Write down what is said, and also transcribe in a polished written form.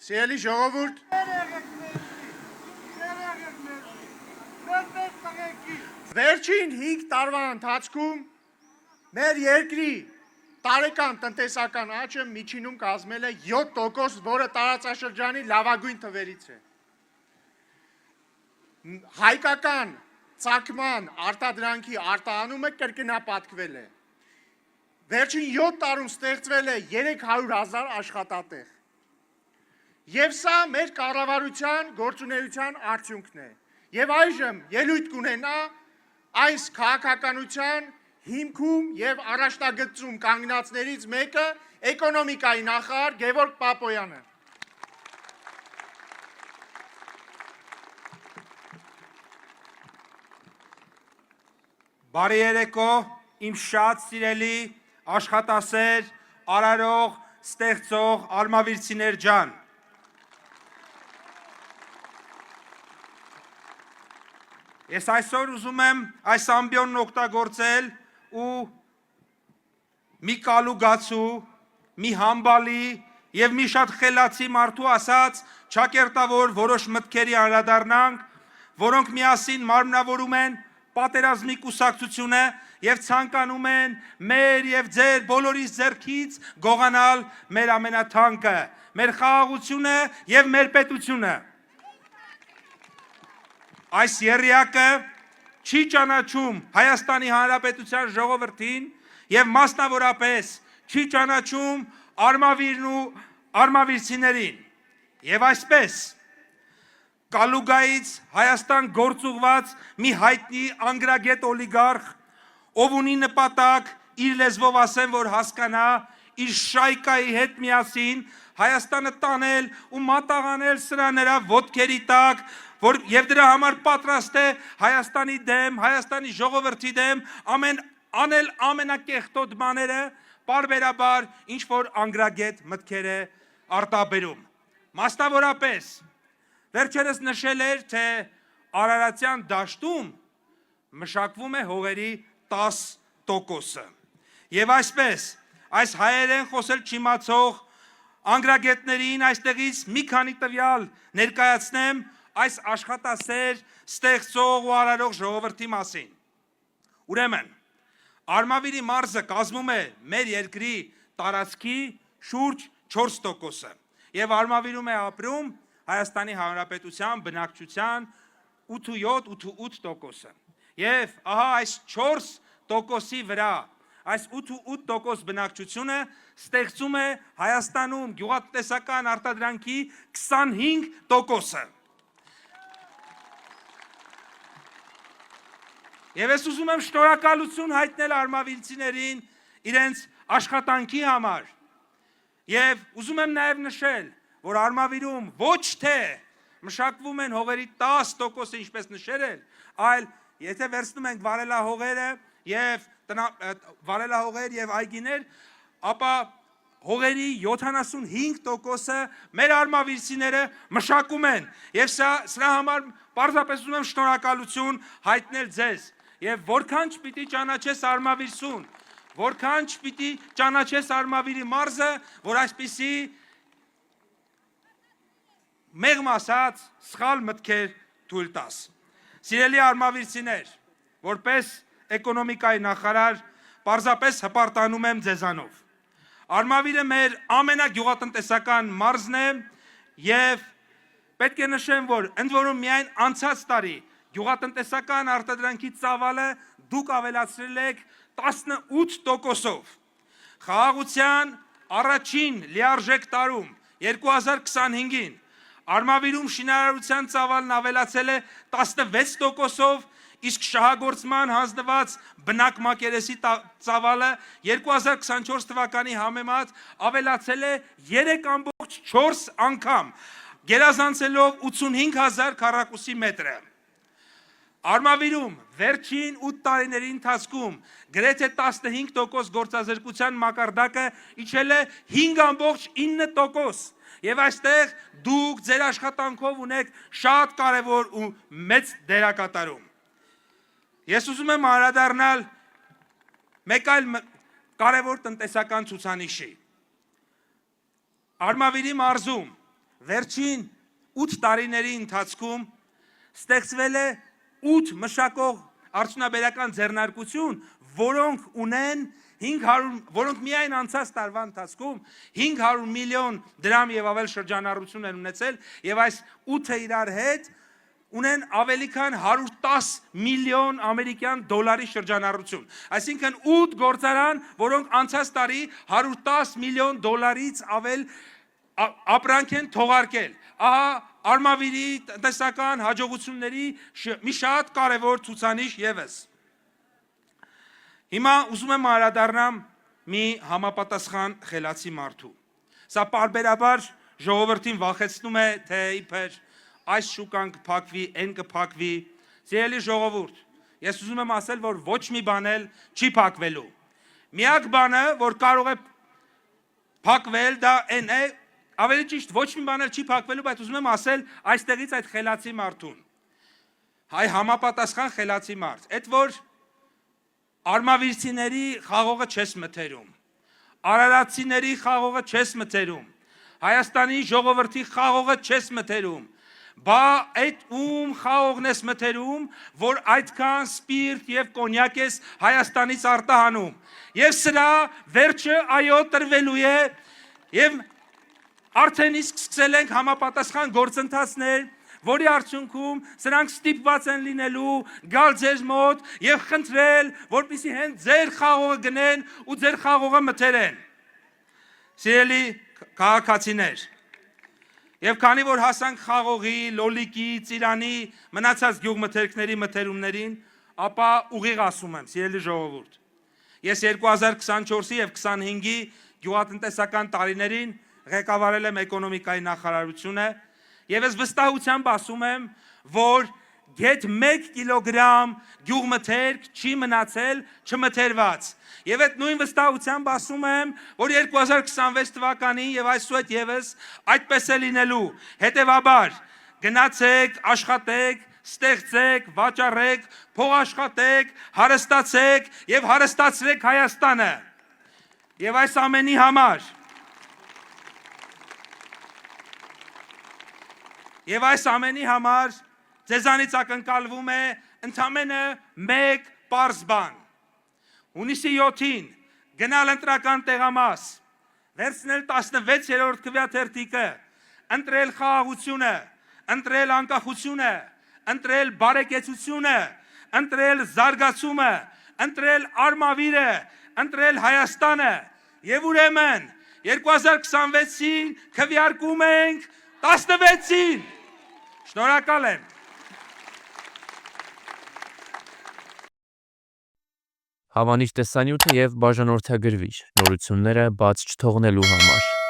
Սիրելի ժողովուրդ, վերջին 5 տարվա ընթացքում մեր երկրի տարեկան տնտեսական աճը միջինում կազմել է 7%, որը տարածաշրջանի լավագույն թվերից է։ Հայկական ծագման արտադրանքի արտահանումը կրկնապատկվել է։ Վերջին 7 տարում ստեղծվել է 300,000 աշխատատեղ։ Եվ սա մեր կառավարության գործունեության արդյունքն է։ Եվ այժմ ելույթ կունենա այս քաղաքականության հիմքում եւ առաջնագծում կանգնածներից մեկը էկոնոմիկայի նախարար Գևորգ Պապոյանը։ Բարի երեկո, իմ շատ սիրելի աշխատասեր, արարող, ստեղծող արմավիրցիներ ջան։ Ես այսօր ուզում եմ այս ամբիոնն օգտագործել ու մի կալուգացու, մի համբալի եւ մի շատ խելացի մարդու ասած ճակերտավոր որոշ մտքերի անդրադառնանք, որոնք միասին մարմնավորում են պատերազմի կուսակցությունը եւ ցանկանում են մեր եւ ձեր բոլորիս ձեռքից գողանալ մեր ամենաթանկը, մեր խաղաղությունը եւ մեր պետությունը։ Այս երրյակը չի ճանաչում Հայաստանի Հանրապետության ժողովրդին եւ մասնավորապես չի ճանաչում արմավիրն ու արմավիրցիներին։ Եվ այսպես Կալուգայից Հայաստան գործուղված մի հայտնի անգրագետ օլիգարխ, ով ունի նպատակ իր լեզվով ասեմ, որ հասկանա, իր շայկայի հետ միասին Հայաստանը տանել ու մատաղանել սրա նրա ոտքերի տակ, եւ դրա համար պատրաստ է Հայաստանի դեմ, Հայաստանի ժողովրդի դեմ անել ամենակեղտոտ բաները, պարբերաբար ինչ որ անգրագետ մտքեր է արտաբերում։ Մասնավորապես վերջերս նշել էր, թե Արարատյան դաշտում մշակվում է հողերի 10%-ը։ Եվ այսպես, այս հայերեն խոսել չիմացող անգրագետներին այստեղից մի քանի տվյալ ներկայացնեմ այս աշխատասեր, ստեղծող ու արարող ժողովրդի մասին։ Ուրեմն, Արմավիրի մարզը կազմում է մեր երկրի տարածքի շուրջ 4%-ը եւ Արմավիրում է ապրում Հայաստանի Հանրապետության բնակչության 8.8%-ը։ Եվ ահա այս 4%-ի վրա այս 8.8% բնակչությունը ստեղծում է Հայաստանում գյուղատնտեսական արտադրանքի 25%-ը։ Եվ ես ուզում եմ շնորհակալություն հայտնել արմավիրցիներին իրենց աշխատանքի համար։ Եվ ուզում եմ նաև նշել, որ Արմավիրում ոչ թե մշակվում են հողերի 10%-ը, ինչպես նշել են, այլ եթե վերցնում ենք վարելահողեր եւ այգիներ, ապա հողերի 75%-ը մեր արմավիրցիները մշակում են։ Եվ սրա համար պարզապես ուզում եմ շնորհակալություն հայտնել ձեզ։ Եվ որքան չպիտի ճանաչես Արմավիրսուն, որքան չպիտի ճանաչես Արմավիրի մարզը, որ այսպիսի մեղմ ասած սխալ մտքեր թույլ տաս։ Սիրելի արմավիրցիներ, որպես էկոնոմիկայի նախարար, պարզապես հպարտանում եմ ձեզանով։ Արմավիրը մեր ամենագյուղատնտեսական մարզն է եւ պետք է նշեմ, որ ընդ որում միայն անցած տարի գյուղատնտեսական արտադրանքի ծավալը դուք ավելացրել եք 18%-ով։ Խաղաղության առաջին լիարժեք տարում 2025-ին Արմավիրում շինարարության ծավալն ավելացել է 16%-ով, իսկ շահագործման հանձնված բնակ մակերեսի ծավալը 2024 թվականի համեմատ ավելացել է 3.4 անգամ, գերազանցելով 85,000 քառակուսի մետրը։ Արմավիրում վերջին 8 տարիների ընթացքում գրեթե 15% գործազրկության մակարդակը իջել է 5.9%։ Եվ այստեղ դուք ձեր աշխատանքով ունեք շատ կարևոր ու մեծ դերակատարում։ Ես ուզում եմ անդրադառնալ մեկ այլ կարևոր տնտեսական ցուցանիշի։ Արմավիրի մարզում վերջին 8 տարիների ընթացքում ստեղծվել է 8 մշակող արդյունաբերական ձեռնարկություն, որոնք ունեն 500, որոնք միայն անցած տարվա ընթացքում 500 միլիոն դրամ եւ ավել շրջանառություն են ունեցել եւ այս 8-ը իրար հետ ունեն ավելի քան 110 միլիոն ամերիկյան դոլարի շրջանառություն։ Այսինքն 8 գործարան, որոնք անցած տարի 110 միլիոն դոլարից ավել ապրանք են թողարկել։ Ահա Արմավիրի տնտեսական հաջողությունների մի շատ կարևոր ցուցանիշ եւս։ Հիմա ուզում եմ անդրադառնամ մի համապատասխան խելացի մարդու։ Սա պարբերաբար ժողովրդին վախեցնում է, թե իբր այս շուկան կփակվի, այն կփակվի։ Սիրելի ժողովուրդ, ես ուզում եմ ասել, որ ոչ մի բան էլ չի փակվելու։ Միակ բանը, որ կարող է փակվել, դա այն է, ավելի ճիշտ ոչ մի բան էլ չի փակվելու, բայց ուզում եմ ասել այստեղից այդ խելացի մարդուն։ Հայ համապատասխան խելացի մարդ, այդ որ արմավիրցիների խաղողը չես մթերում, արարատցիների խաղողը չես մթերում, Հայաստանի ժողովրդի խաղողը չես մթերում, բա այդ ում խաղողն ես մթերում, որ այդքան սպիրտ եւ կոնյակ ես Հայաստանից արտահանում։ Եվ սրա վերջը այո տրվելու է եւ արդեն իսկ սկսել ենք համապատասխան գործընթացներ, որի արդյունքում սրանք ստիպված են լինելու գալ ձեզ մոտ եւ խնդրել, որպեսզի հենց ձեր խաղողը գնեն ու ձեր խաղողը մթերեն։ Սիրելի քաղաքացիներ, եւ քանի որ հասանք խաղողի, լոլիկի, ծիրանի, մնացած գյուղմթերքների մթերումներին, ապա ուղիղ ասում եմ, սիրելի ժողովուրդ, ես 2024-ի եւ 25-ի գյուղատնտեսական տարիներին ղեկավարել եմ էկոնոմիկայի նախարարությունը եւ ես վստահությամբ ասում եմ, որ գեթ 1 կիլոգրամ գյուղմթերք չի մնացել չմթերված։ Եվ այդ նույն վստահությամբ ասում եմ, որ 2026 թվականին եւ այսուհետ եւս այդպես է լինելու։ Հետեւաբար գնացեք, աշխատեք, ստեղծեք, վաճառեք, փող աշխատեք, հարստացեք եւ հարստացրեք Հայաստանը։ Եվ այս ամենի համար Եվ այս ամենի համար ձեզանից ակնկալվում է ընդամենը մեկ պարզ բան։ Հունիսի 7-ին գնալ ընտրական տեղամաս, վերցնել 16-րդ քվեաթերթիկը, ընտրել խաղաղությունը, ընտրել անկախությունը, ընտրել բարեկեցությունը, ընտրել զարգացումը, ընտրել Արմավիրը, ընտրել Հայաստանը եւ ուրեմն 2026-ին քվեարկում ենք 16-ին։ Շնորհակալ եմ։ Հավանիչ տեսանյութը եւ բաժանորդագրվիչ նորությունները բաց չթողնելու համար։